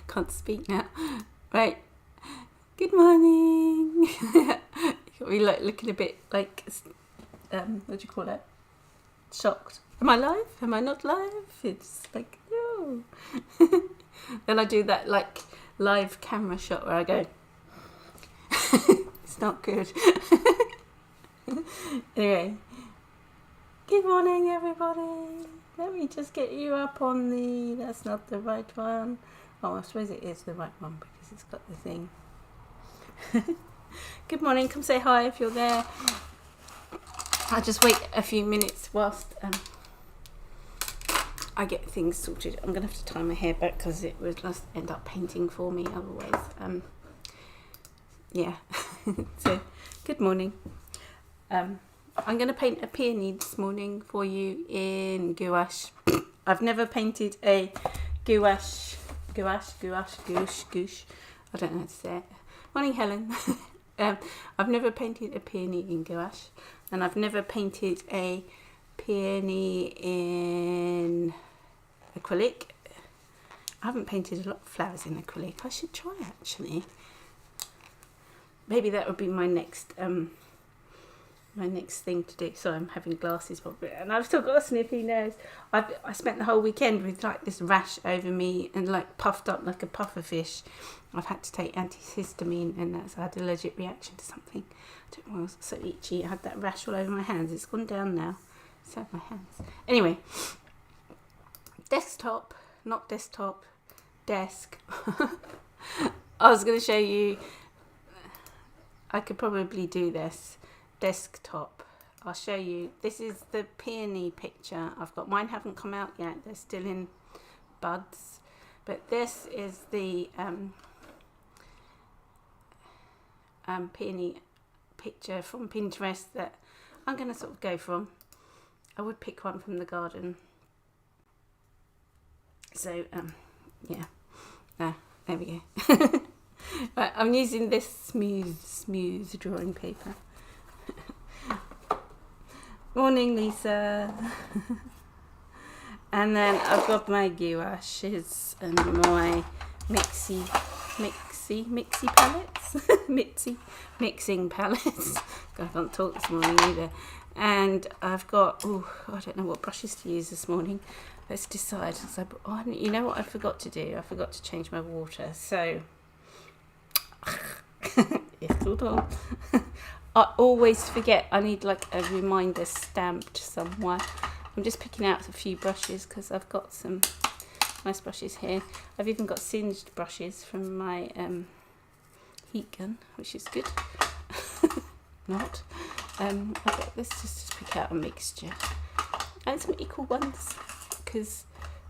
Can't speak now. Right. Good morning. We like looking a bit like, what do you call it? Shocked. Am I live? Am I not live? It's like, no. Then I do that like live camera shot where I go, it's not good. Anyway, good morning everybody. Let me just get you up on that's not the right one. Oh, I suppose it is the right one because it's got the thing. Good morning, come say hi if you're there. I'll just wait a few minutes whilst I get things sorted. I'm going to have to tie my hair back because it would just end up painting for me otherwise. Yeah, so good morning. I'm going to paint a peony this morning for you in gouache. I've never painted a gouache. I don't know how to say it. Morning, Helen. I've never painted a peony in gouache, and I've never painted a peony in acrylic. I haven't painted a lot of flowers in acrylic. I should try actually. Maybe that would be my next thing to do. So I'm having glasses probably, and I've still got a sniffy nose. I spent the whole weekend with like this rash over me and like puffed up like a pufferfish. I've had to take antihistamine, and I had an allergic reaction to something. I don't know why I was so itchy. I had that rash all over my hands. It's gone down now. So my hands. Anyway, desktop, not desktop, desk. I was going to show you. I could probably do this. Desktop. I'll show you. This is the peony picture I've got. Mine haven't come out yet. They're still in buds. But this is the peony picture from Pinterest that I'm going to sort of go from. I would pick one from the garden. So, yeah. There we go. Right, I'm using this smooth drawing paper. Morning, Lisa. And then I've got my gouaches and my Mitsi palettes. Mitsi mixing palettes. God, I can't talk this morning either. And I've got, I don't know what brushes to use this morning. Let's decide. So, you know what I forgot to do? I forgot to change my water. So, I always forget. I need like a reminder stamped somewhere. I'm just picking out a few brushes because I've got some nice brushes here. I've even got singed brushes from my heat gun, which is good. Not. Okay, let's just pick out a mixture and some equal ones because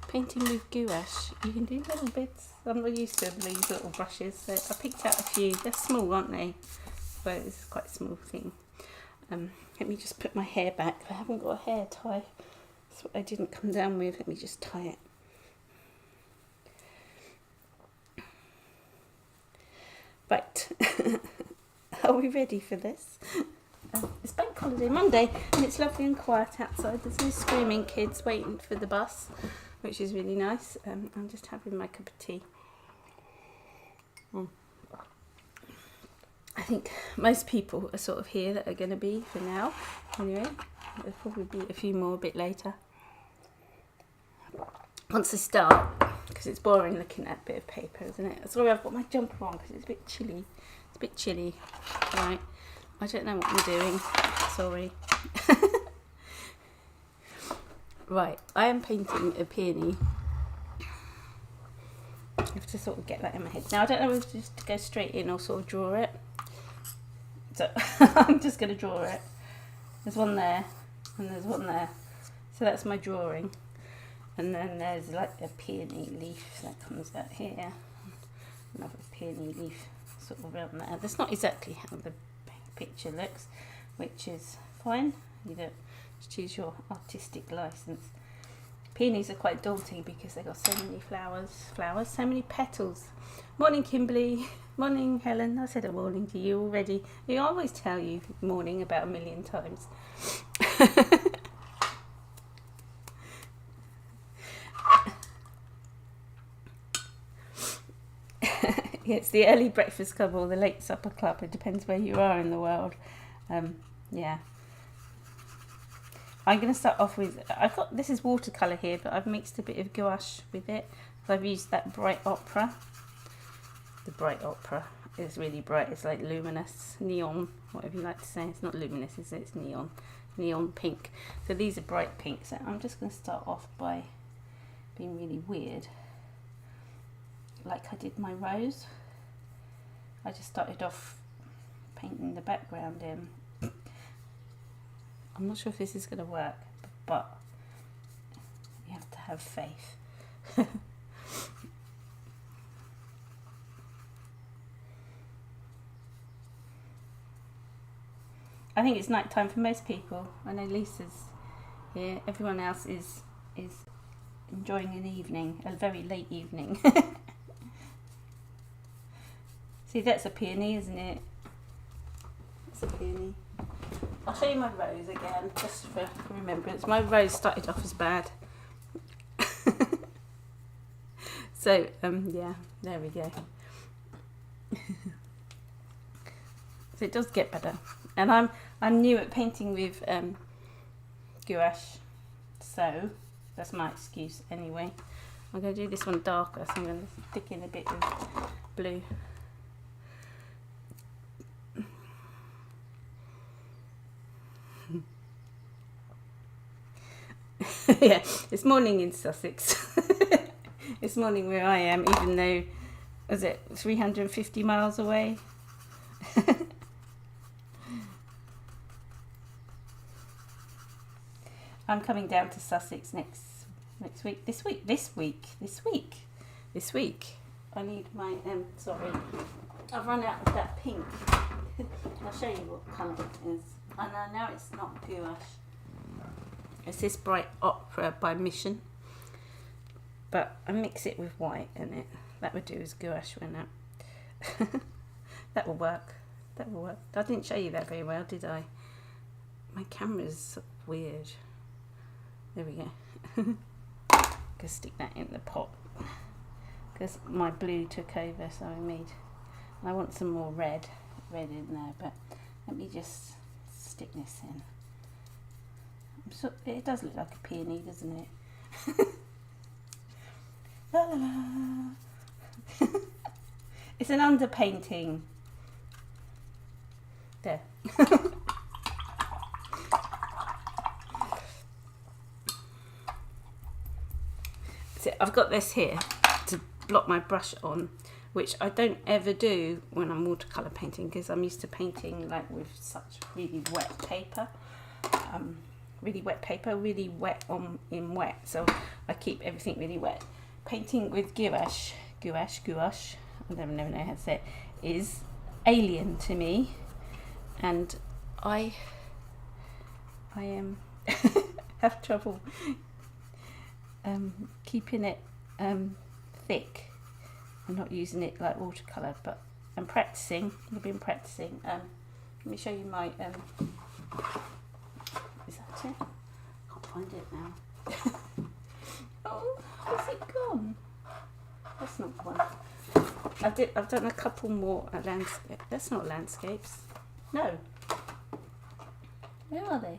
painting with gouache, you can do little bits. I'm not used to these little brushes, so I picked out a few. They're small, aren't they? Well, it's quite a small thing. Let me just put my hair back. I haven't got a hair tie. That's what I didn't come down with. Let me just tie it. Right. Are we ready for this? It's Bank Holiday Monday and it's lovely and quiet outside. There's no screaming kids waiting for the bus, which is really nice. I'm just having my cup of tea. I think most people are sort of here that are going to be for now. Anyway, there'll probably be a few more a bit later. Once I start, because it's boring looking at a bit of paper, isn't it? Sorry, I've got my jumper on because it's a bit chilly. It's a bit chilly. Right. I don't know what I'm doing. Sorry. Right, I am painting a peony. I have to sort of get that in my head. Now, I don't know if it's just to go straight in or sort of draw it. So, I'm just going to draw it. There's one there, and there's one there. So that's my drawing. And then there's like a peony leaf that comes out here. Another peony leaf sort of around there. That's not exactly how the picture looks, which is fine. You don't just choose your artistic license. Peonies are quite daunting because they've got so many flowers, so many petals. Morning, Kimberly. Morning, Helen. I said a morning to you already. I always tell you morning about 1,000,000 times. It's the early breakfast club or the late supper club. It depends where you are in the world. Yeah. I'm going to start off with, this is watercolour here, but I've mixed a bit of gouache with it. So I've used that bright opera. The bright opera is really bright. It's like luminous, neon, whatever you like to say. It's not luminous, is it? It's neon. Neon pink. So these are bright pinks. So I'm just going to start off by being really weird. Like I did my rose. I just started off painting the background in. I'm not sure if this is going to work, but you have to have faith. I think it's night time for most people. I know Lisa's here. Everyone else is enjoying an evening, a very late evening. See, that's a peony, isn't it? It's a peony. I'll show you my rose again, just for remembrance. My rose started off as bad. So, yeah, there we go. So it does get better. And I'm new at painting with gouache, so that's my excuse anyway. I'm going to do this one darker, so I'm going to stick in a bit of blue. Yeah, it's morning in Sussex. It's morning where I am, even though, was it 350 miles away? I'm coming down to Sussex next week. This week. I need my sorry, I've run out of that pink. I'll show you what colour it is. And I know it's not gouache. It's this bright opera by Mission, but I mix it with white in it. That would do as gouache, wouldn't it? That will work. That will work. I didn't show you that very well, did I? My camera's weird. There we go. Go stick that in the pot because my blue took over, so I want some more red in there. But let me just stick this in. So it does look like a peony, doesn't it? La, la, la. It's an underpainting. There. So I've got this here to blot my brush on, which I don't ever do when I'm watercolour painting because I'm used to painting like with such really wet paper. Really wet, in wet, so I keep everything really wet. Painting with gouache, I never know how to say it, is alien to me, and I have trouble keeping it thick and not using it like watercolour, but I'm practicing. I've been practicing. Let me show you my is that it? Can't find it now. Oh, where's it gone? That's not the one. I've done a couple more landscape. That's not landscapes. No. Where are they?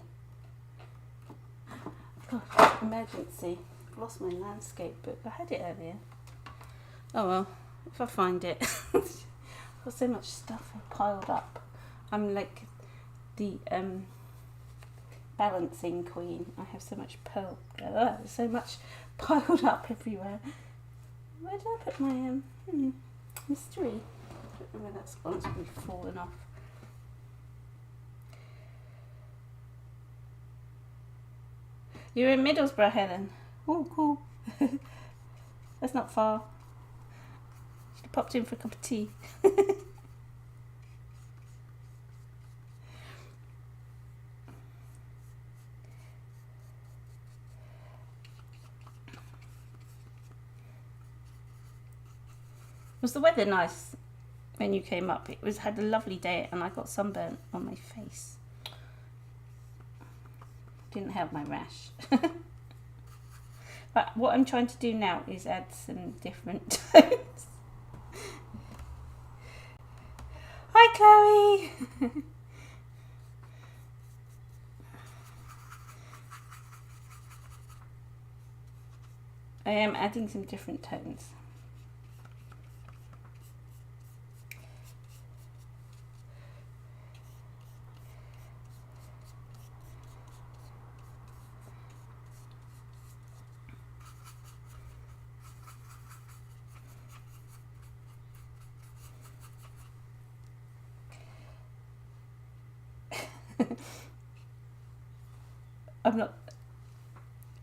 God, emergency. I've lost my landscape book. I had it earlier. Oh well, if I find it. I've got so much stuff piled up. I'm like the balancing queen. I have so much so much piled up everywhere. Where did I put my mystery? I don't know where that's gone. It's probably fallen off. You're in Middlesbrough, Helen. Oh, cool. That's not far. She popped in for a cup of tea. Was the weather nice when you came up? It had a lovely day and I got sunburnt on my face. Didn't help my rash. But what I'm trying to do now is add some different tones. Chloe! I am adding some different tones.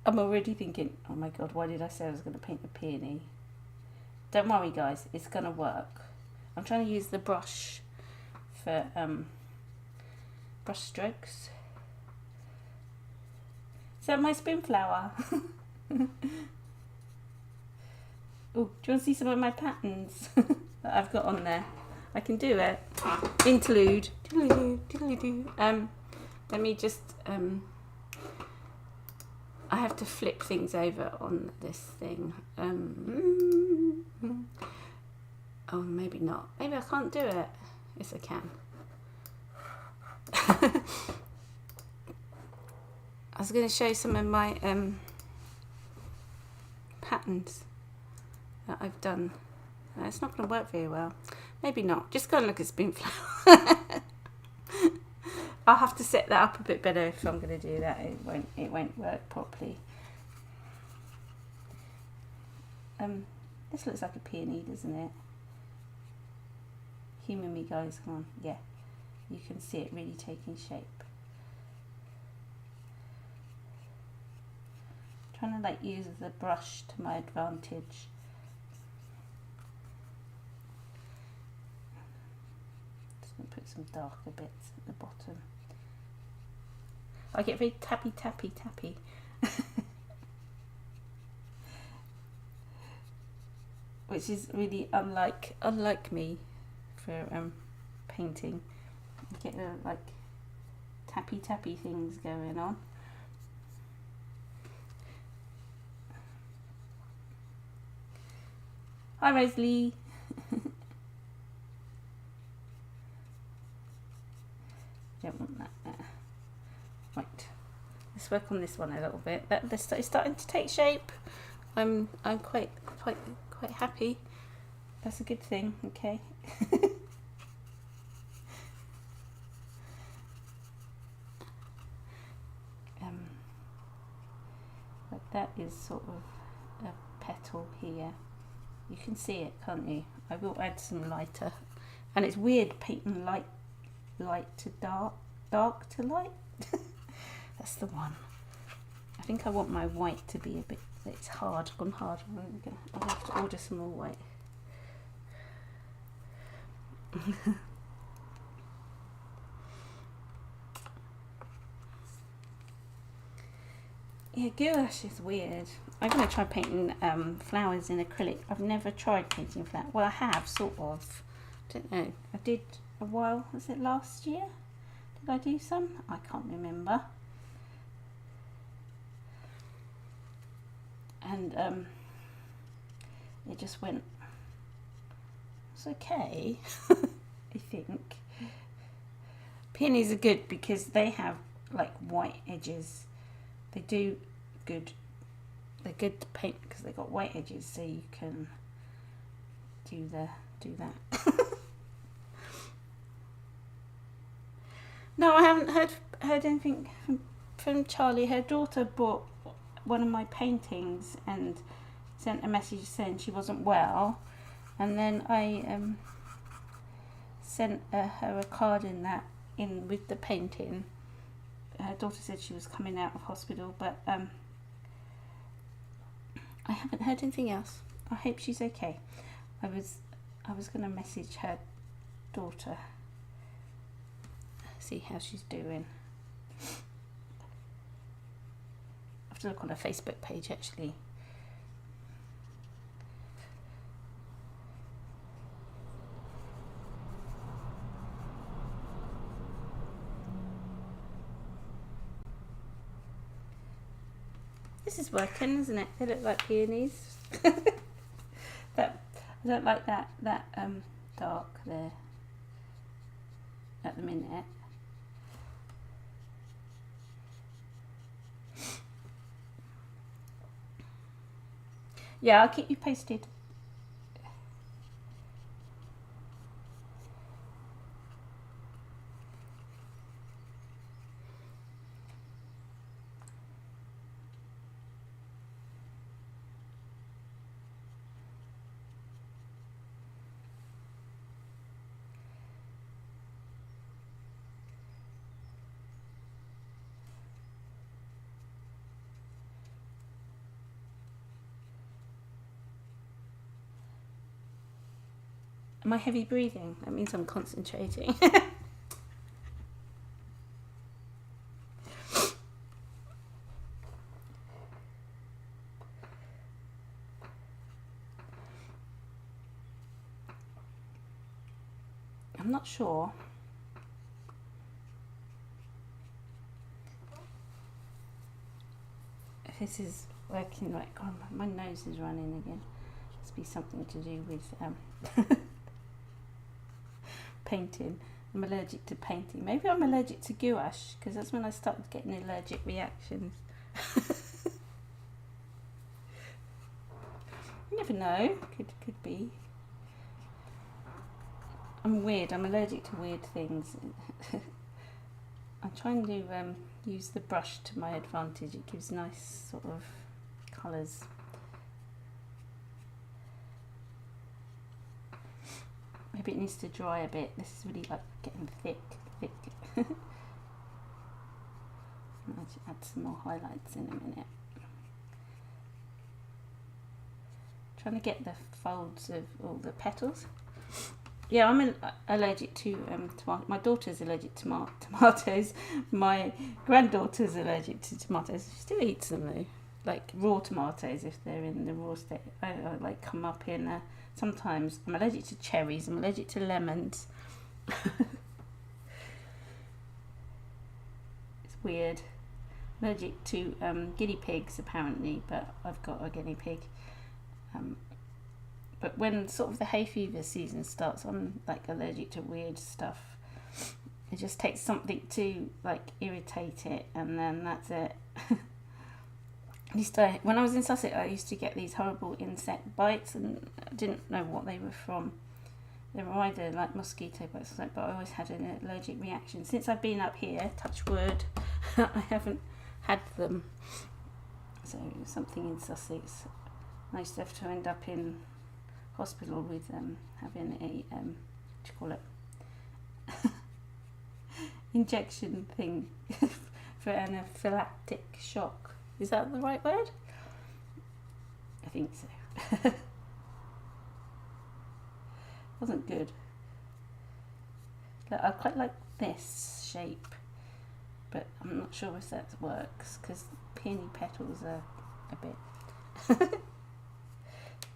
I'm already thinking, oh my god, why did I say I was going to paint a peony? Don't worry guys, it's going to work. I'm trying to use the brush for brush strokes. Is that my spoonflower? Oh, do you want to see some of my patterns that I've got on there? I can do it. Interlude. Let me just I have to flip things over on this thing. Oh, maybe not. Maybe I can't do it. Yes, I can. I was going to show some of my patterns that I've done. It's not going to work very well. Maybe not. Just go and look at Spoonflower. I'll have to set that up a bit better if I'm going to do that. It won't work properly. This looks like a peony, doesn't it? Humour me, guys. Come on. Yeah, you can see it really taking shape. Trying to like use the brush to my advantage. Just going to put some darker bits at the bottom. I get very tappy. Which is really unlike me for painting. You get the like tappy things going on. Hi Rosalie. Don't want that there. Right, let's work on this one a little bit. This is starting to take shape. I'm quite happy. That's a good thing. Okay. Like that is sort of a petal here. You can see it, can't you? I will add some lighter, and it's weird painting light to dark to light. That's the one. I think I want my white to be a bit, it's hard, gone hard. I'll have to order some more white. Yeah, gouache is weird. I'm going to try painting flowers in acrylic. I've never tried painting flowers. Well, I have, sort of. I don't know. I did a while. Was it last year? Did I do some? I can't remember. And it just went, it's okay. I think peonies are good because they have like white edges. They do good. They're good to paint because they got white edges, so you can do that. No, I haven't heard anything from Charlie. Her daughter bought one of my paintings and sent a message saying she wasn't well, and then I sent her a card in with the painting. Her daughter said she was coming out of hospital, but I haven't heard anything else. I hope she's okay. I was going to message her daughter, see how she's doing. I have to look on her Facebook page actually. This is working, isn't it? They look like peonies. I don't like that dark there. at the minute. Yeah, I'll keep you posted. Am I heavy breathing? That means I'm concentrating. I'm not sure. If this is working right. God, my nose is running again. Must be something to do with painting. I'm allergic to painting. Maybe I'm allergic to gouache, because that's when I started getting allergic reactions. You never know. Could be. I'm weird. I'm allergic to weird things. I'm trying to use the brush to my advantage. It gives nice sort of colours. Maybe it needs to dry a bit. This is really like getting thick. I'll add some more highlights in a minute. Trying to get the folds of all the petals. Yeah, I'm allergic to tomatoes. My daughter's allergic to tomatoes. My granddaughter's allergic to tomatoes. She still eats them though, like raw tomatoes if they're in the raw state. I like come up in. Sometimes I'm allergic to cherries. I'm allergic to lemons. It's weird. I'm allergic to guinea pigs apparently, but I've got a guinea pig. But when sort of the hay fever season starts, I'm like allergic to weird stuff. It just takes something to like irritate it, and then that's it. When I was in Sussex, I used to get these horrible insect bites, and I didn't know what they were from. They were either like mosquito bites or something, but I always had an allergic reaction. Since I've been up here, touch wood, I haven't had them. So something in Sussex. I used to have to end up in hospital with having a what do you call it, injection thing for anaphylactic shock. Is that the right word? I think so. Wasn't good. I quite like this shape, but I'm not sure if that works because peony petals are a bit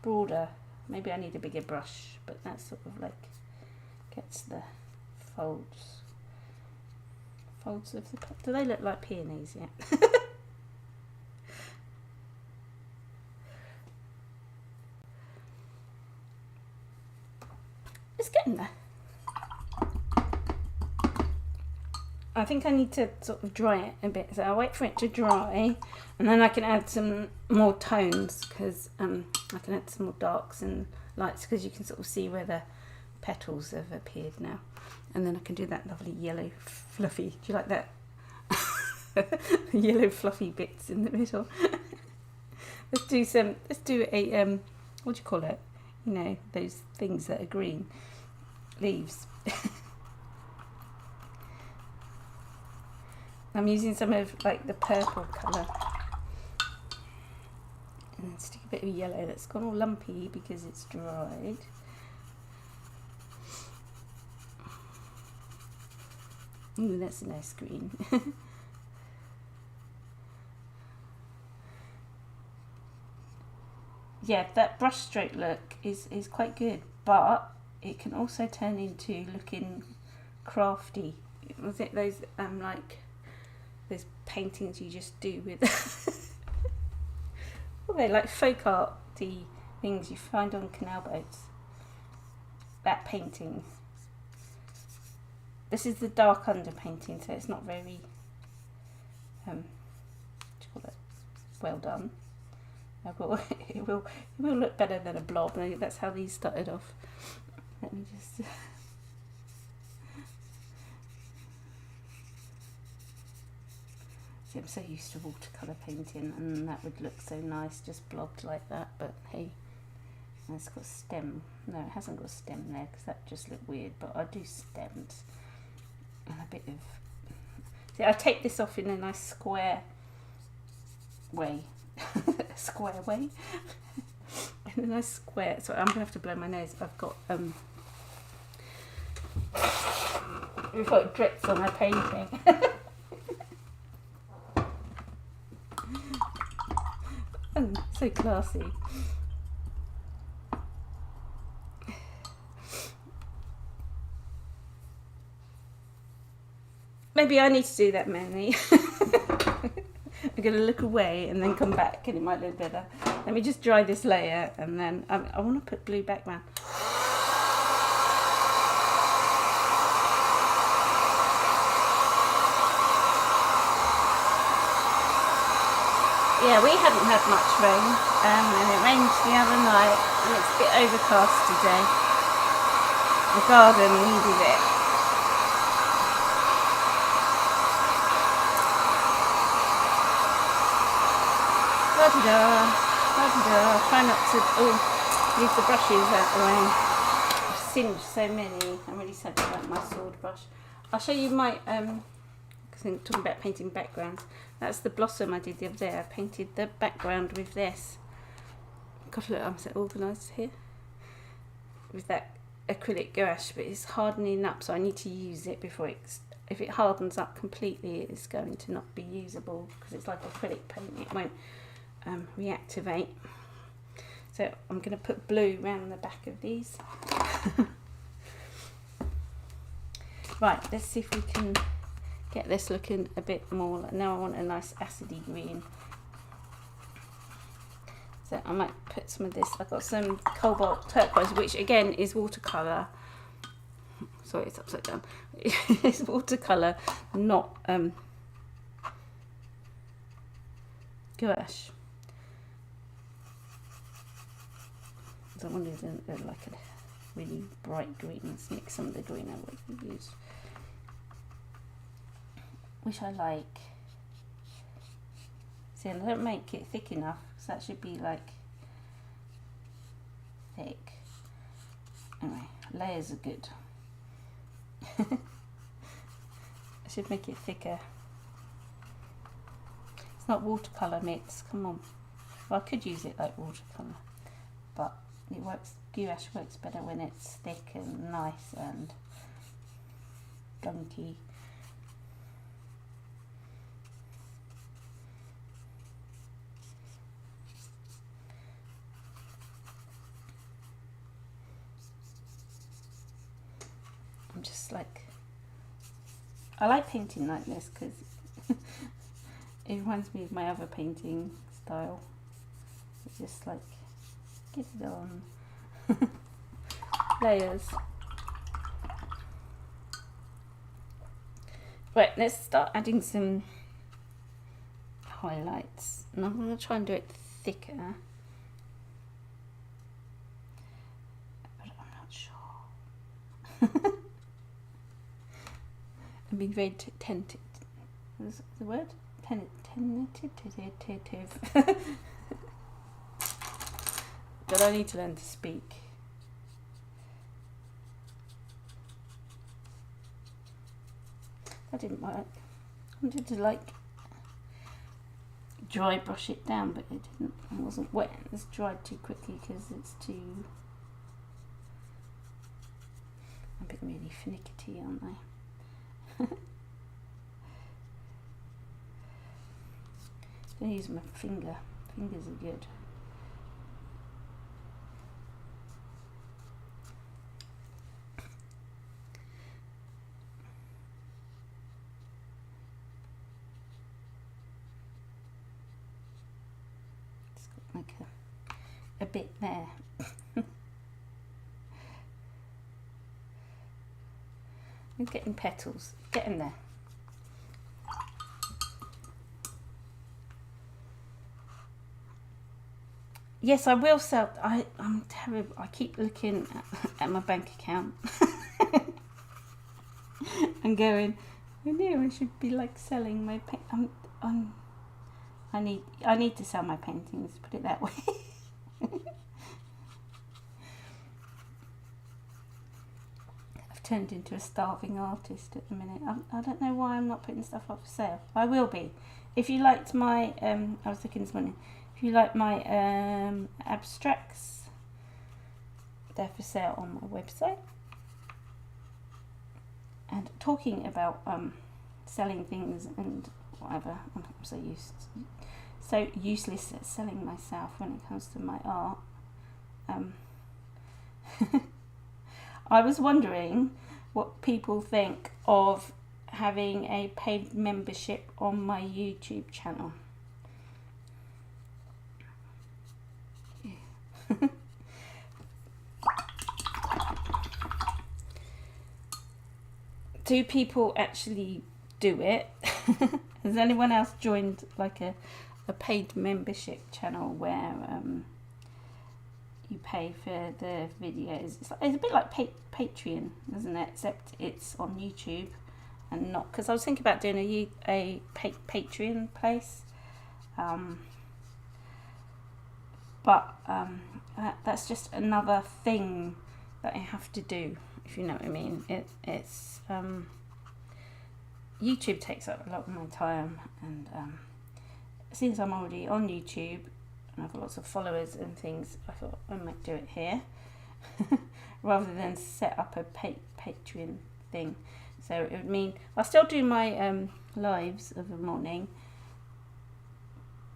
broader. Maybe I need a bigger brush, but that sort of like gets the folds of the. Do they look like peonies yet? It's getting there. I think I need to sort of dry it a bit, so I'll wait for it to dry and then I can add some more tones, because I can add some more darks and lights, because you can sort of see where the petals have appeared now, and then I can do that lovely yellow fluffy, do you like that? Yellow fluffy bits in the middle. let's do a what do you call it, you know, those things that are green leaves. I'm using some of like the purple colour, and then stick a bit of yellow that's gone all lumpy because it's dried. Ooh, that's a nice green. Yeah, that brush stroke look is quite good, but it can also turn into looking crafty. Was it those like those paintings you just do with well, they're like folk arty things you find on canal boats. That painting, This is the dark underpainting, so it's not very what do you call it, well done. It will look better than a blob. That's how these started off. Let me just see, I'm so used to watercolour painting, and that would look so nice just blobbed like that, but hey, it's got a stem. No, it hasn't got a stem there because that just looked weird, but I do stems and a bit of, see, I take this off in a nice square way. Square way. In a nice square. So I'm gonna have to blow my nose. I've got we've got drips on my painting. So classy. Maybe I need to do that, Manny. I'm going to look away and then come back, and it might look better. Let me just dry this layer, and then I want to put blue background. Yeah, we hadn't had much rain, and it rained the other night, and it's a bit overcast today. The garden needed it. La-di-da. Try not to leave the brushes out the way. I've singed so many. I'm really sad about my sword brush. I'll show you my talking about painting backgrounds. That's the blossom I did the other day. I painted the background with this. God, look, I'm so organised here. With that acrylic gouache, but it's hardening up, so I need to use it before it's. If it hardens up completely, it's going to not be usable because it's like acrylic paint. It won't reactivate. So I'm going to put blue around the back of these. Right, let's see if we can get this looking a bit more. Now I want a nice acidy green. So I might put some of this. I've got some cobalt turquoise, which again is watercolour. Sorry, it's upside down. It's watercolour, not gouache. I wanted like a really bright green. Let's mix some of the green I would use, which I like. See, and I don't make it thick enough, so that should be like thick. Anyway, layers are good. I should make it thicker. It's not watercolour mix, come on. Well, I could use it like watercolour, but it works. Gouache works better when it's thick and nice and gunky. I'm just like, I like painting like this because it reminds me of my other painting style. It's just like, get it on. Layers. Right, let's start adding some highlights. And I'm going to try and do it thicker. But I'm not sure. I'm being very tentative. Is the word? Tentative. But I need to learn to speak. That didn't work. I wanted to like dry brush it down, but it didn't. It wasn't wet. It's dried too quickly because it's too. I'm being really finicky, aren't I? I'm going to use my finger. Fingers are good. It's got like a bit there. We're getting petals. Getting there. Yes, I will sell. I'm terrible. I keep looking at my bank account and going, I knew I should be like selling my I need to sell my paintings, put it that way. I've turned into a starving artist at the minute. I don't know why I'm not putting stuff up for sale. I will be. If you liked my I was looking this morning. If you like my abstracts, they're for sale on my website. And talking about selling things and whatever, I'm so useless at selling myself when it comes to my art. I was wondering what people think of having a paid membership on my YouTube channel. Do people actually do it? Has anyone else joined like a paid membership channel where you pay for the videos? It's a bit like Patreon, isn't it? Except it's on YouTube and not, because I was thinking about doing a Patreon place, but that's just another thing that I have to do, if you know what I mean. It's YouTube takes up a lot of my time, and since I'm already on YouTube and I've got lots of followers and things, I thought I might do it here rather than set up a Patreon thing. So it would mean I'll still do my lives of the morning,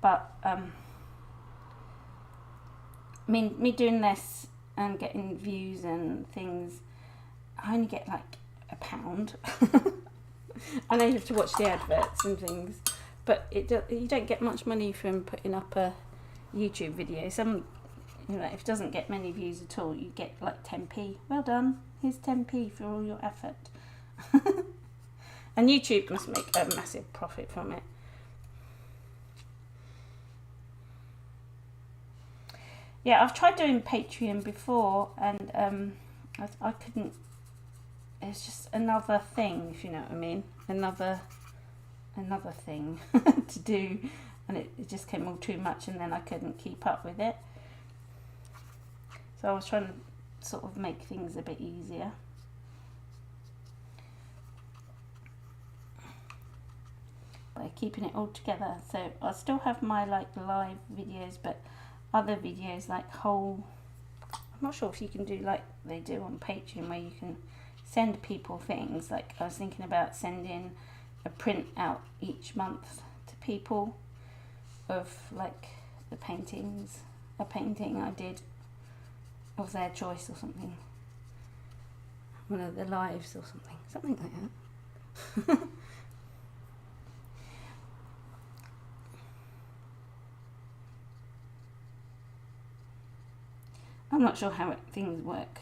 but me doing this and getting views and things, I only get like £1. I know you have to watch the adverts and things, but you don't get much money from putting up a YouTube video. If it doesn't get many views at all, you get like 10p. Well done, here's 10p for all your effort. And YouTube must make a massive profit from it. Yeah, I've tried doing Patreon before, and I couldn't. It's just another thing, if you know what I mean. Another thing to do, and it just came all too much, and then I couldn't keep up with it. So I was trying to sort of make things a bit easier. By keeping it all together. So I still have my like live videos, but other videos like I'm not sure if you can do like they do on Patreon, where you can send people things. Like I was thinking about sending a print out each month to people of like the paintings, a painting I did of their choice or something, one of the lives or something like that. I'm not sure how things work.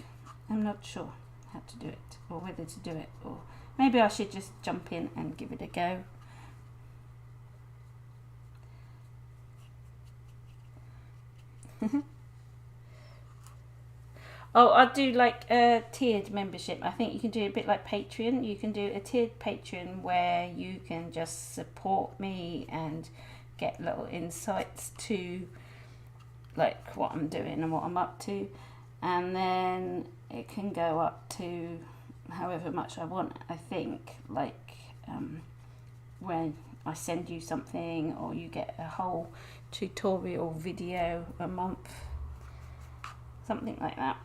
I'm not sure how to do it, or whether to do it, or maybe I should just jump in and give it a go. Oh, I do like a tiered membership. I think you can do a bit like Patreon. You can do a tiered Patreon where you can just support me and get little insights to like what I'm doing and what I'm up to, and then it can go up to however much I want. I think like when I send you something, or you get a whole tutorial video a month, something like that.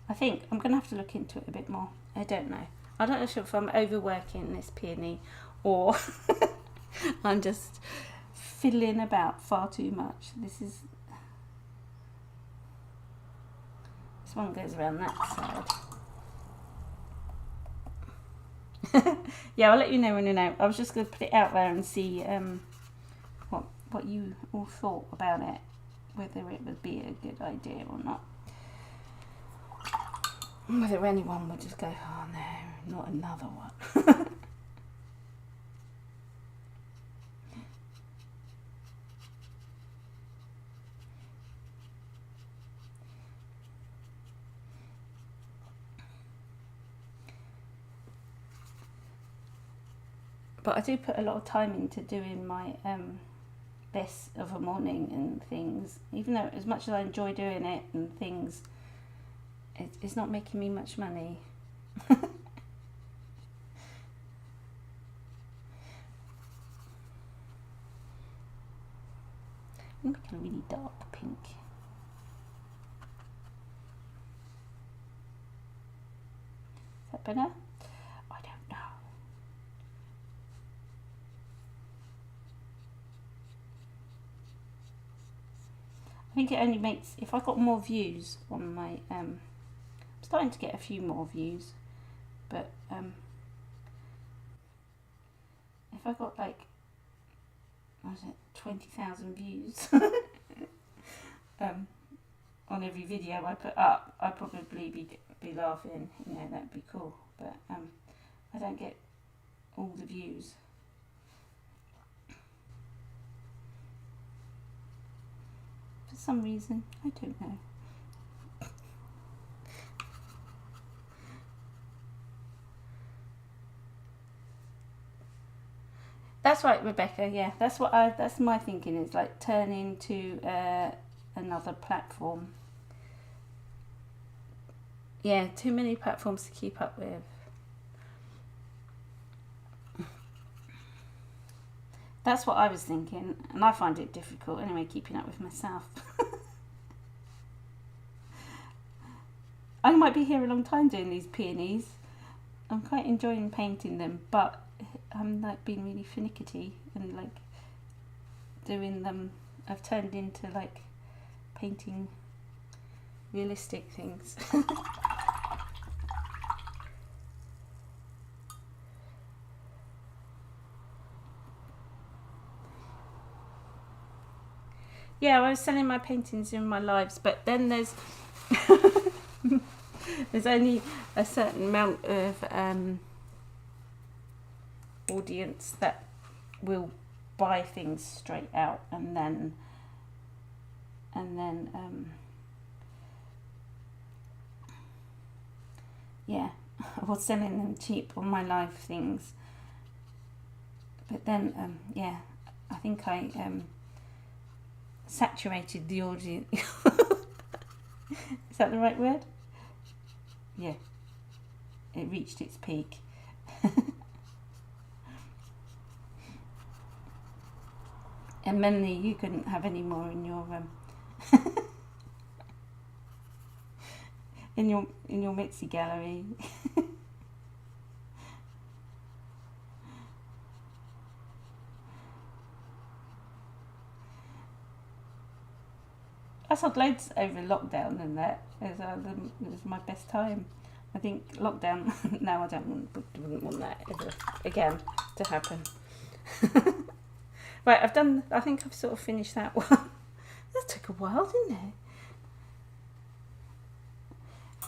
I think I'm gonna have to look into it a bit more. I don't know if I'm overworking this peony, or I'm just fiddling about far too much. This one goes around that side. Yeah, I'll let you know when you know. I was just going to put it out there and see what you all thought about it, whether it would be a good idea or not. Whether anyone would just go, oh no, not another one. But I do put a lot of time into doing my best of a morning and things, even though as much as I enjoy doing it and things, it's not making me much money. I'm making a really dark pink. Is that better? I don't know. I think it only makes, if I got more views on my, I'm starting to get a few more views, but if I got like, what was it, 20,000 views on every video I put up, I'd probably be laughing, you know, that'd be cool, but I don't get all the views. For some reason, I don't know. That's right, Rebecca. Yeah, that's what that's my thinking, is like turn into another platform. Yeah, too many platforms to keep up with. That's what I was thinking, and I find it difficult anyway, keeping up with myself. I might be here a long time doing these peonies. I'm quite enjoying painting them, but I'm like being really finicky and like doing them. I've turned into like painting realistic things. Yeah, I was selling my paintings in my lives, but then there's there's only a certain amount of audience that will buy things straight out, and then yeah, I was selling them cheap on my live things, but then yeah, I think I saturated the audience. Is that the right word? Yeah, it reached its peak. And mainly you couldn't have any more in your in your Mitsi gallery. I sold loads over lockdown, and that it was my best time. I think lockdown. No, I wouldn't want that ever again to happen. Right, I think I've sort of finished that one. That took a while, didn't it?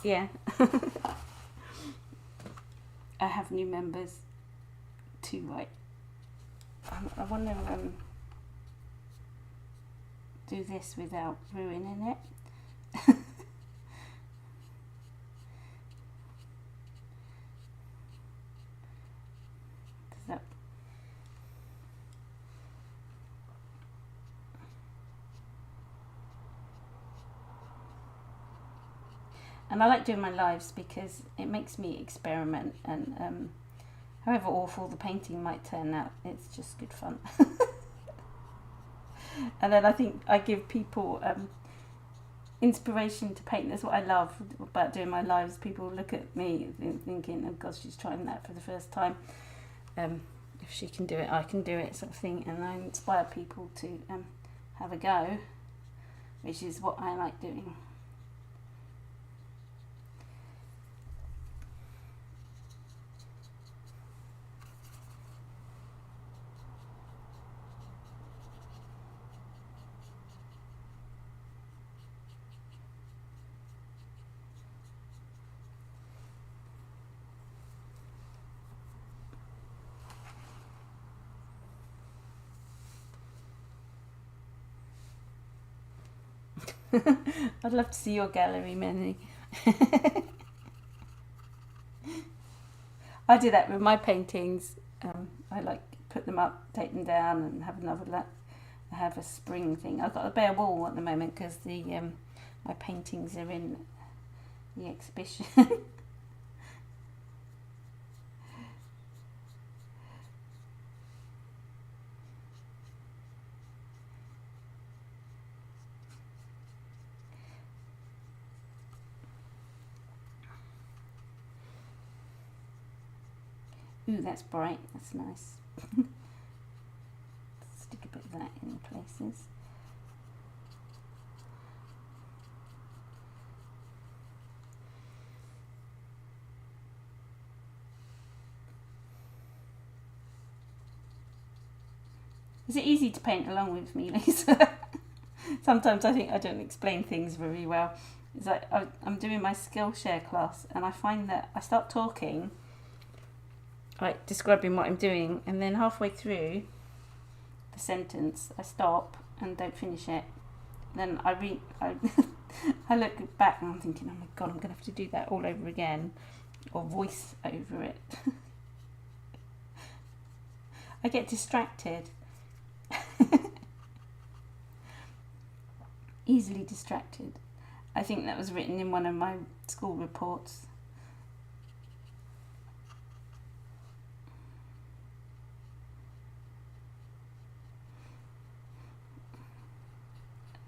Yeah. I have new members too, right? I want to do this without ruining it. And I like doing my lives because it makes me experiment, and however awful the painting might turn out, it's just good fun. And then I think I give people inspiration to paint. That's what I love about doing my lives. People look at me thinking, oh God, she's trying that for the first time. If she can do it, I can do it, sort of thing. And I inspire people to have a go, which is what I like doing. I'd love to see your gallery, Manny. I do that with my paintings. I like put them up, take them down, and have another look. I have a spring thing. I've got a bare wall at the moment because the my paintings are in the exhibition. Ooh, that's bright. That's nice. Stick a bit of that in places. Is it easy to paint along with me, Lisa? Sometimes I think I don't explain things very well. It's like I'm doing my Skillshare class, and I find that I start talking, like describing what I'm doing, and then halfway through the sentence I stop and don't finish it. Then I I look back and I'm thinking, oh my god, I'm gonna have to do that all over again, or voice over it. I get distracted. Easily distracted. I think that was written in one of my school reports.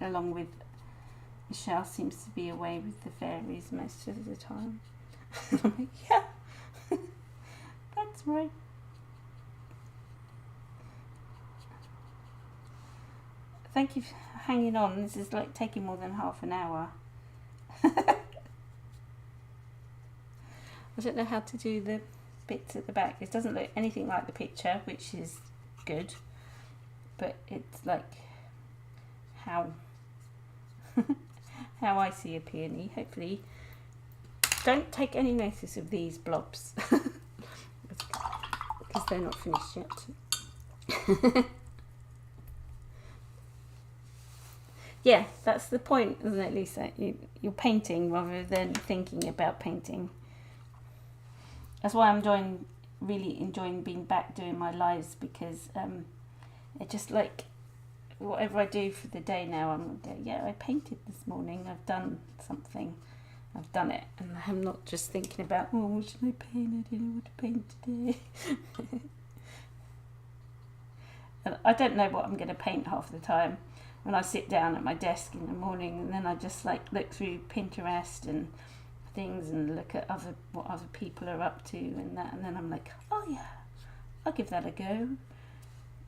Along with Michelle seems to be away with the fairies most of the time. I'm like, yeah, that's right. Thank you for hanging on. This is like taking more than half an hour. I don't know how to do the bits at the back. It doesn't look anything like the picture, which is good, but it's like how how I see a peony. Hopefully don't take any notice of these blobs because they're not finished yet. Yeah, that's the point, isn't it, Lisa? You're painting rather than thinking about painting. That's why I'm really enjoying being back doing my lives, because it just like whatever I do for the day now, I'm going to go, yeah, I painted this morning, I've done something, I've done it, and I'm not just thinking about, oh, what should I paint? I don't know what to paint today. And I don't know what I'm going to paint half the time. When I sit down at my desk in the morning, and then I just like look through Pinterest and things and look at what other people are up to and that, and then I'm like, oh yeah, I'll give that a go.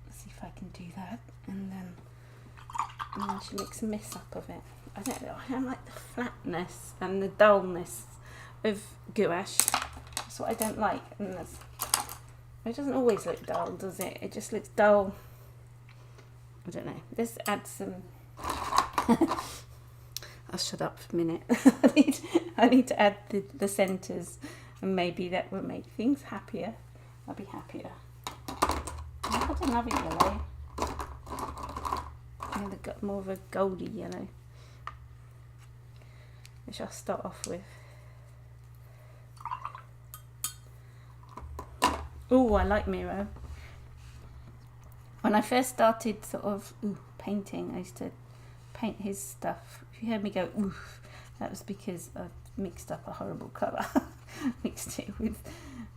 Let's see if I can do that, and then she makes a mess up of it. I don't like the flatness and the dullness of gouache. That's what I don't like. And it doesn't always look dull, does it? It just looks dull. I don't know. Let's add some. I'll shut up for a minute. I need to add the centres, and maybe that will make things happier. I'll be happier. I've got another yellow. And they've got more of a goldy yellow, which I'll start off with. Oh, I like Miro. When I first started sort of painting, I used to paint his stuff. If you heard me go oof, that was because I mixed up a horrible colour. Mixed it with,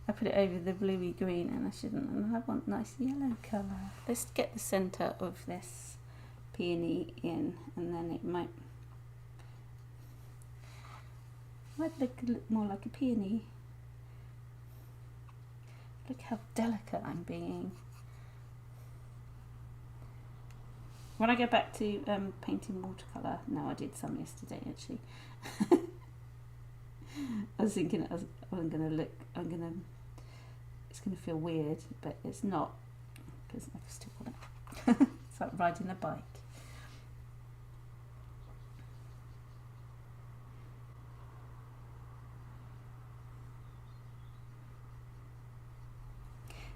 I put it over the bluey green, and I shouldn't, and I want nice yellow colour. Let's get the centre of this peony in, and then it might look more like a peony. Look how delicate I'm being. When I go back to painting watercolour, no, I did some yesterday actually. I was thinking it's gonna feel weird, but it's not, because I've still got it. It's like riding a bike.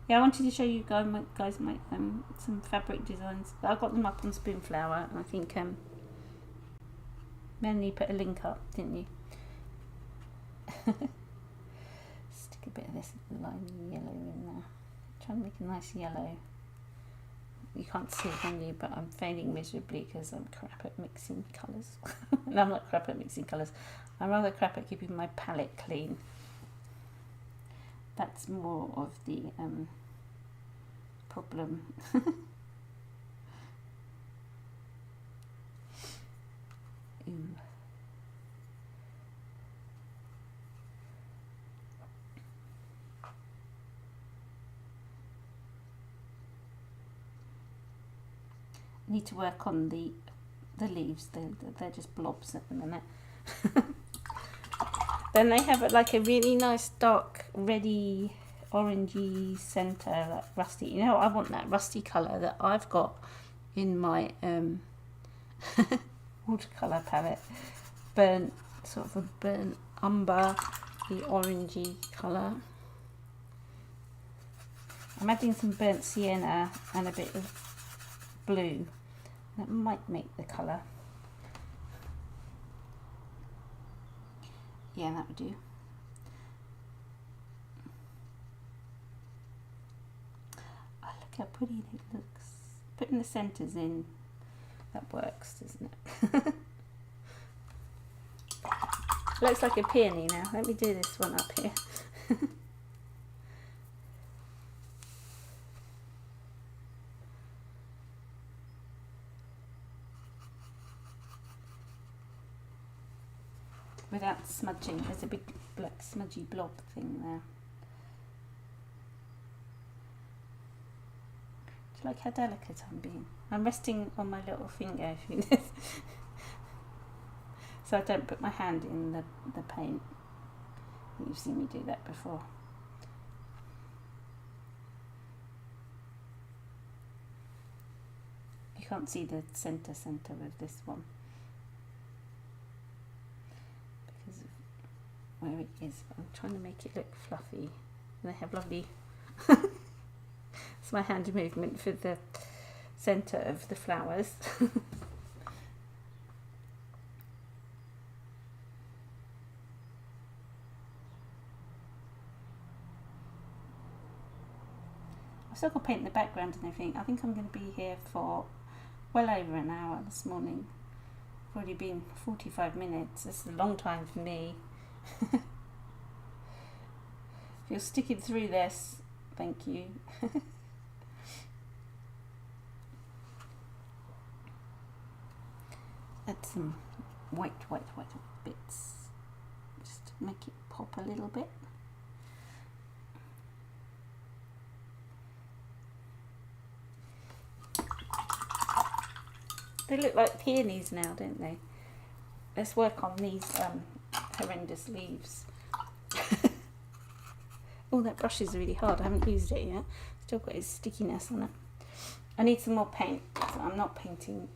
Yeah, I wanted to show you guys my some fabric designs. I got them up on SPOONFLOWER, and I think Then you put a link up, didn't you? Stick a bit of this lime yellow in there. Try and make a nice yellow. You can't see it, can you? But I'm failing miserably because I'm crap at mixing colours. No, I'm not crap at mixing colours. I'm rather crap at keeping my palette clean. That's more of the problem. Ooh. Need to work on the leaves. They're just blobs at the minute. Then they have like a really nice dark reddy orangey centre, like rusty. You know, I want that rusty colour that I've got in my watercolour palette. Burnt, sort of a burnt umber, the orangey colour. I'm adding some burnt sienna and a bit of blue. That might make the colour. Yeah, that would do. Oh, look how pretty it looks. Putting the centres in, that works, doesn't it? Looks like a peony now. Let me do this one up here. Without smudging. There's a big black smudgy blob thing there. Do you like how delicate I'm being? I'm resting on my little finger, if you know. So I don't put my hand in the paint. You've seen me do that before. You can't see the centre of this one, where it is. I'm trying to make it look fluffy. And they have lovely it's my hand movement for the centre of the flowers. I've still got to paint the background and everything. I think I'm going to be here for well over an hour this morning. I've already been 45 minutes. This is a long time for me. If you're sticking through this, thank you. Add some white bits just to make it pop a little bit. They look like peonies now, don't they? Let's work on these horrendous leaves. Oh, that brush is really hard. I haven't used it yet. Still got its stickiness on it. I need some more paint. So I'm not painting.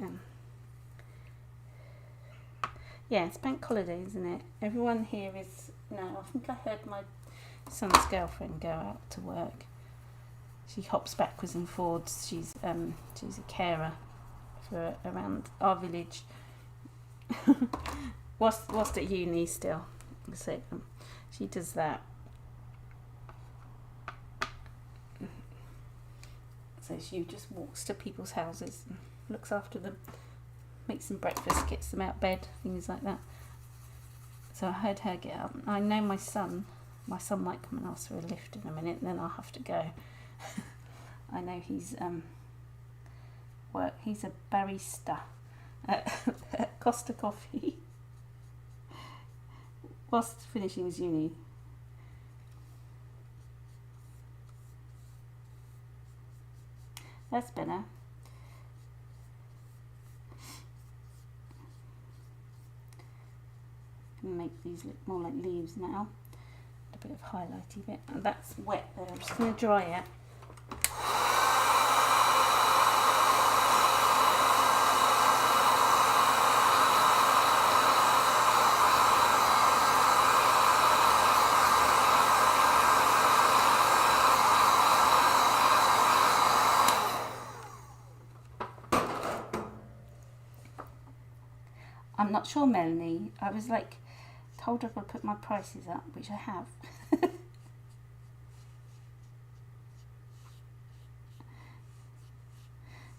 Yeah, it's bank holiday, isn't it? Everyone here is now. I think I heard my son's girlfriend go out to work. She hops backwards and forwards. She's a carer for around our village. whilst at uni still. So she does that. So she just walks to people's houses and looks after them, makes them breakfast, gets them out of bed, things like that. So I heard her get up. I know my son might come and ask for a lift in a minute, and then I'll have to go. I know he's he's a barista at Costa Coffee whilst finishing his uni. That's better. Make these look more like leaves now. A bit of highlighty bit. And that's wet there. I'm just going to dry it. I'm I'm not sure, Melanie. I was like told I've got to put my prices up, which I have.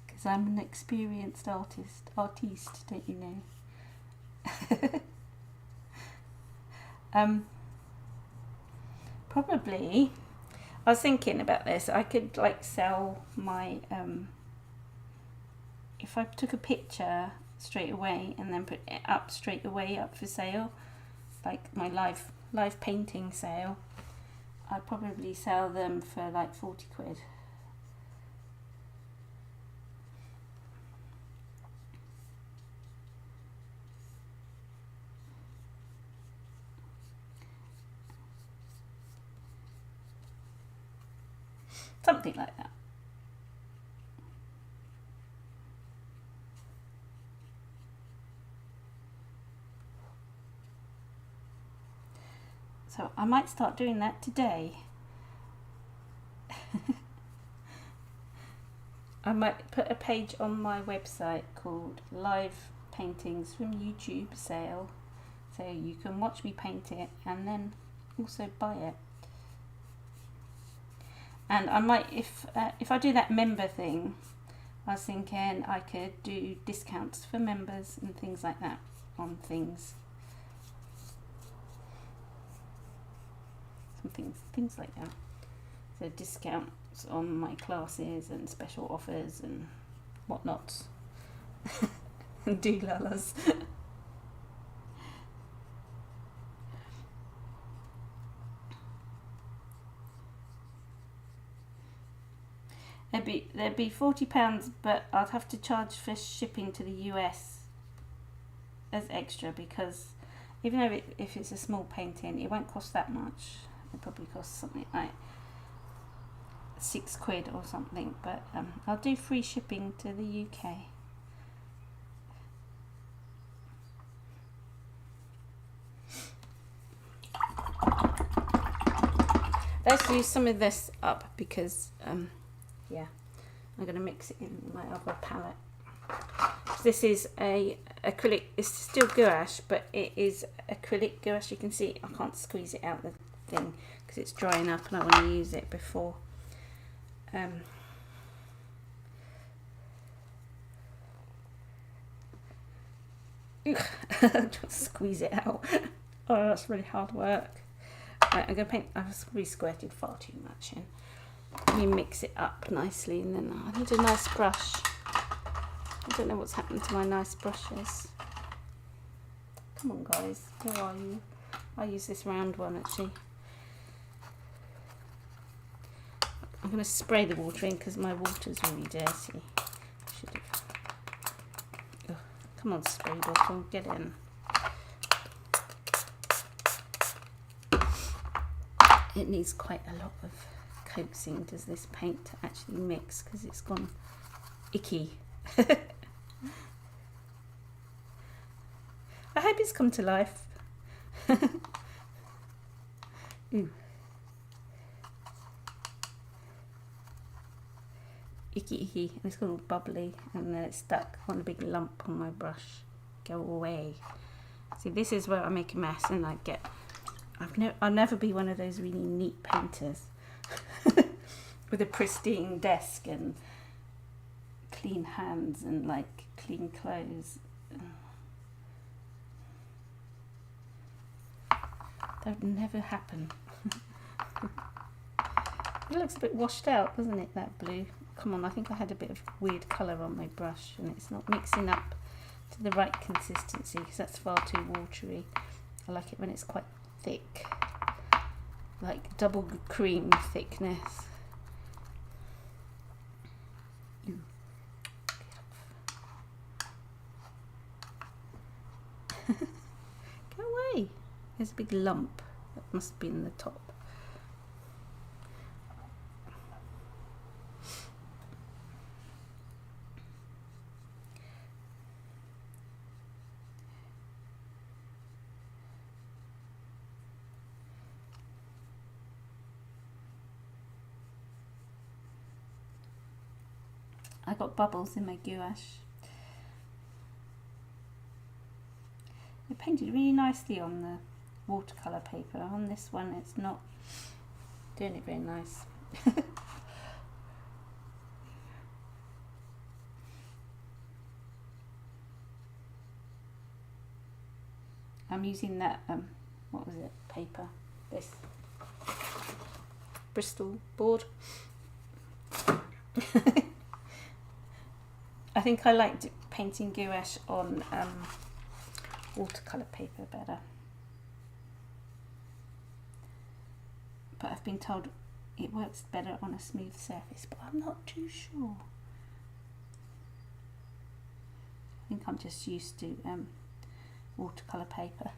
Because I'm an experienced artist, don't you know? Probably, I was thinking about this, I could like sell my, if I took a picture straight away and then put it up straight away up for sale, like my live painting sale, I'd probably sell them for like 40 quid. Something like that. So I might start doing that today. I might put a page on my website called Live Paintings from YouTube Sale, so you can watch me paint it and then also buy it. And I might, if I do that member thing, I was thinking I could do discounts for members and things like that on things. Things like that. So discounts on my classes and special offers and whatnot. And do-lallas. There'd be £40, but I'd have to charge for shipping to the US as extra, because even though if it's a small painting, it won't cost that much. It probably costs something like £6 or something, but I'll do free shipping to the UK. Let's use some of this up because yeah, I'm going to mix it in my other palette. This is a acrylic, it's still gouache, but it is acrylic gouache. You can see I can't squeeze it out the thing because it's drying up and I want to use it before. Just squeeze it out. Oh, that's really hard work. Right, I'm going to paint, I've re-squirted far too much in. Let me mix it up nicely, and then I need a nice brush. I don't know what's happened to my nice brushes. Come on guys, where are you? I'll use this round one actually. I'm going to spray the water in because my water's really dirty. Should have. Oh, come on, spray bottle, get in. It needs quite a lot of coaxing, does this paint, to actually mix, because it's gone icky. I hope it's come to life. Ooh. Icky, and it's gone all bubbly, and then it's stuck on a big lump on my brush. Go away. See, this is where I make a mess, and I get. I'll never be one of those really neat painters with a pristine desk and clean hands and like clean clothes. That would never happen. It looks a bit washed out, doesn't it, that blue? Come on, I think I had a bit of weird colour on my brush and it's not mixing up to the right consistency because that's far too watery. I like it when it's quite thick, like double cream thickness. Go away. There's a big lump that must be in the top. I got bubbles in my gouache. painted really nicely on the watercolour paper. On this one it's not doing it very nice. I'm using that, what was it, paper, this Bristol board. I think I liked painting gouache on watercolour paper better. But I've been told it works better on a smooth surface, but I'm not too sure. I think I'm just used to watercolour paper.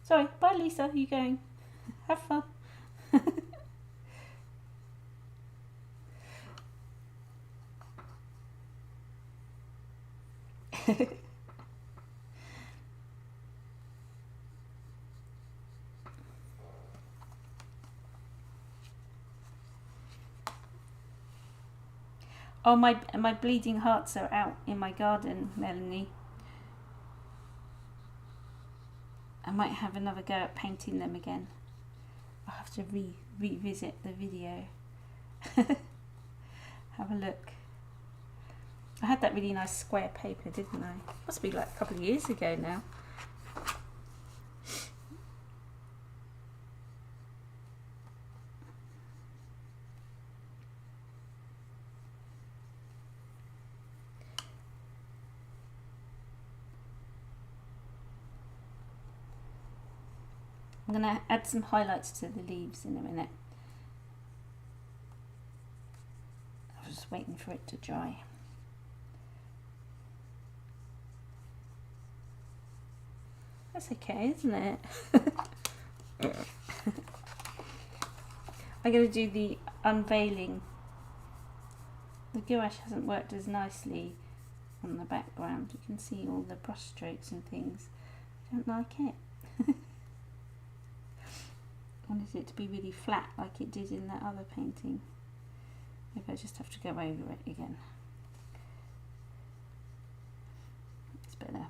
Sorry, bye Lisa, are you going? Have fun. Oh, my bleeding hearts are out in my garden, Melanie. I might have another go at painting them again. I'll have to revisit the video. Have a look. I had that really nice square paper, didn't I? Must be like a couple of years ago now. I'm going to add some highlights to the leaves in a minute. I was just waiting for it to dry. That's okay, isn't it? I'm going to do the unveiling. The gouache hasn't worked as nicely on the background. You can see all the brush strokes and things. I don't like it. I wanted it to be really flat like it did in that other painting. Maybe I just have to go over it again. It's better.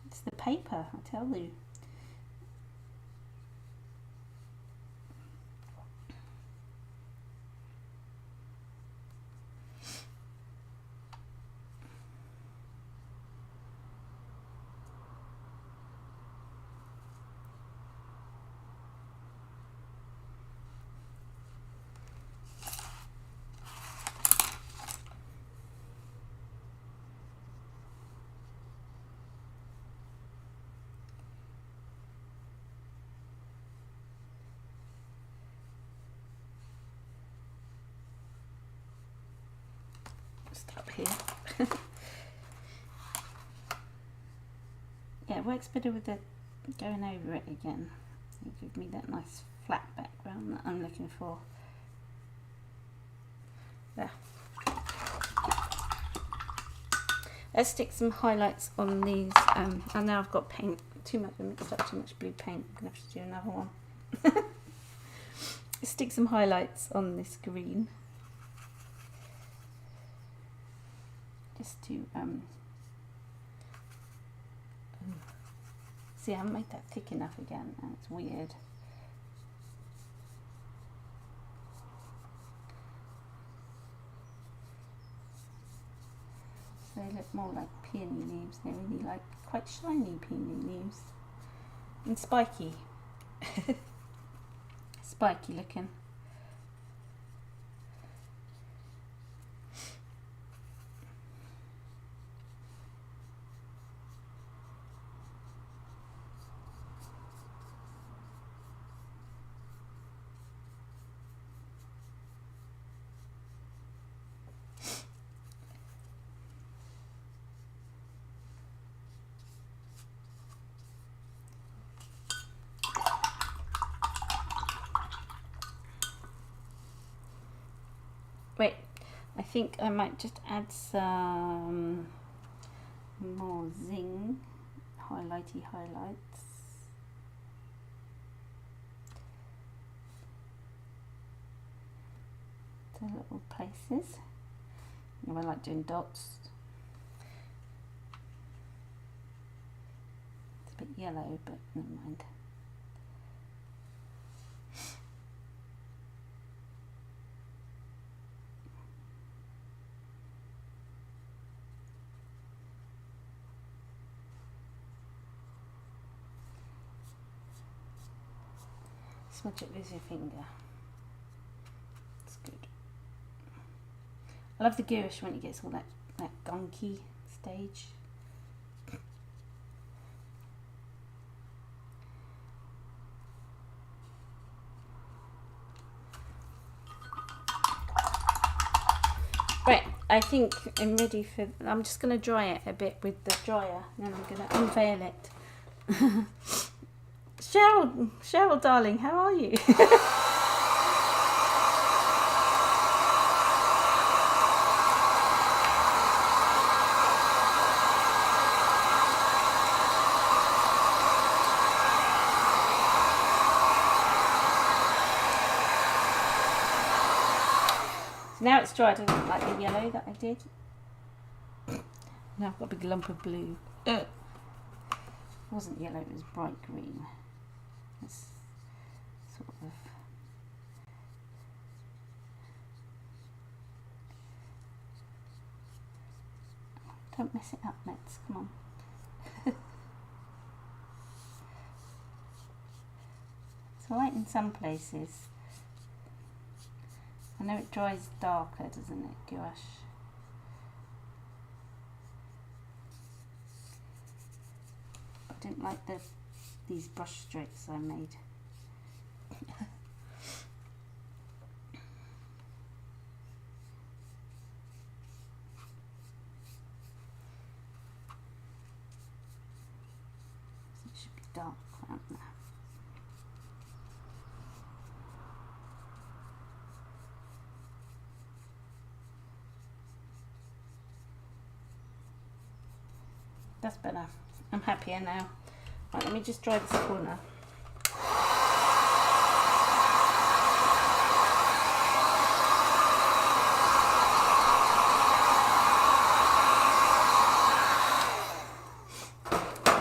It's the paper, I tell you. Up here. Yeah, it works better with the going over it again. It gives me that nice flat background that I'm looking for. There. Let's stick some highlights on these. And now I've got paint too much. I mixed up too much blue paint. I'm gonna have to do another one. Let's stick some highlights on this green. Just to see, I haven't made that thick enough again, and it's weird. So they look more like peony leaves. They're really like quite shiny peony leaves and spiky. Spiky looking. Wait, I think I might just add some more zing, highlighty highlights. to little places. I like doing dots. It's a bit yellow, but never mind. Smudge it with your finger. It's good. I love the gouache when it gets all that gunky stage. Right, I think I'm ready for. I'm just going to dry it a bit with the dryer, and then I'm going to unveil it. Cheryl, darling, how are you? Now it's dried. I don't like the yellow that I did. Now I've got a big lump of blue. It wasn't yellow, it was bright green. It's sort of... Don't mess it up, Mitz. Come on. It's alright in some places. I know it dries darker, doesn't it, gouache? But I didn't like these brush strokes I made. It should be dark around there. That's better. I'm happier now. Right, let me just dry this corner.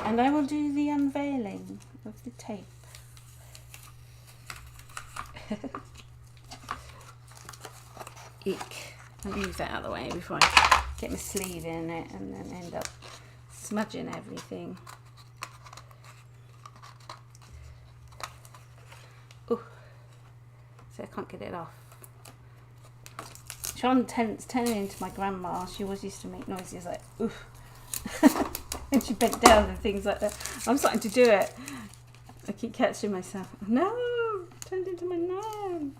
And I will do the unveiling of the tape. Eek. I'll move that out of the way before I get my sleeve in it and then end up smudging everything. Ooh. So I can't get it off. Sean turning into my grandma. She always used to make noises like oof. And she bent down and things like that. I'm starting to do it. I keep catching myself. No! Turned into my nan.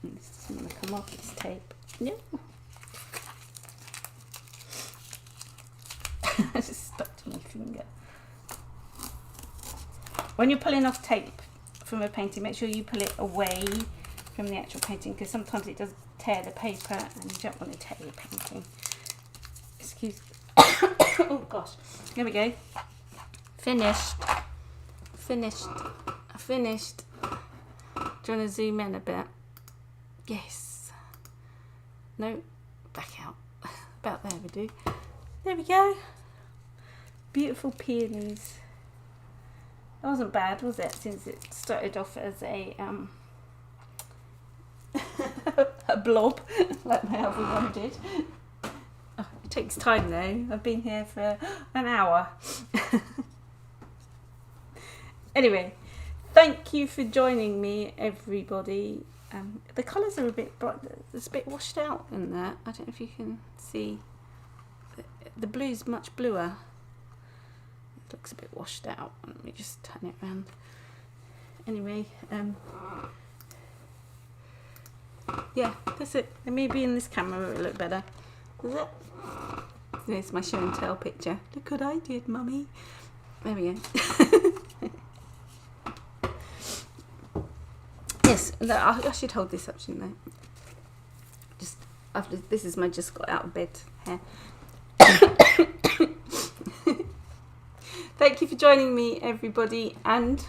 This doesn't want to come off, this tape. No. I just stuck to my finger. When you're pulling off tape from a painting, make sure you pull it away from the actual painting, because sometimes it does tear the paper and you don't want to tear your painting. Excuse me. Oh gosh. Here we go. Finished. Finished. Finished. Do you want to zoom in a bit? Yes. No. Back out. About there we do. There we go. Beautiful peonies. That wasn't bad, was it? Since it started off as a a blob, like my other one did. Oh, it takes time though. I've been here for an hour. Anyway, thank you for joining me, everybody. The colours are a bit bright. It's a bit washed out in there. I don't know if you can see. The blue's much bluer. It looks a bit washed out. Let me just turn it around. Anyway, yeah, that's it. Let me be in this camera where it look better. Is it? There's my show and tell picture. Look what I did, mummy. There we go. Yes, I should hold this up, shouldn't I? Just after this is my just got out of bed hair. Thank you for joining me, everybody, and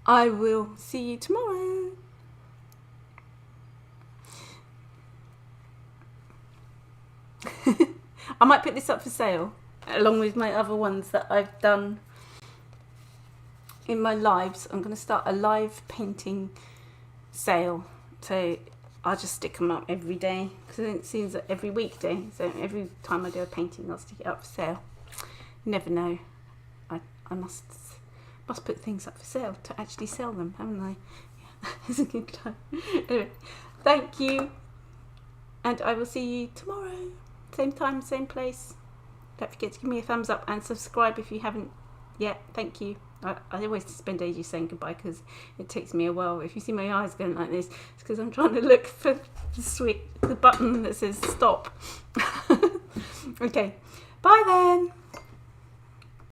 I will see you tomorrow. I might put this up for sale along with my other ones that I've done in my lives. I'm going to start a live painting sale, so I'll just stick them up every day, because it seems that every weekday, so every time I do a painting I'll stick it up for sale. You never know, I must put things up for sale to actually sell them, haven't I? Yeah, it's a good time. Anyway, thank you, and I will see you tomorrow, same time, same place. Don't forget to give me a thumbs up and subscribe if you haven't yet. Thank you. I always spend ages saying goodbye because it takes me a while. If you see my eyes going like this, it's because I'm trying to look for the button that says stop. Okay, bye then.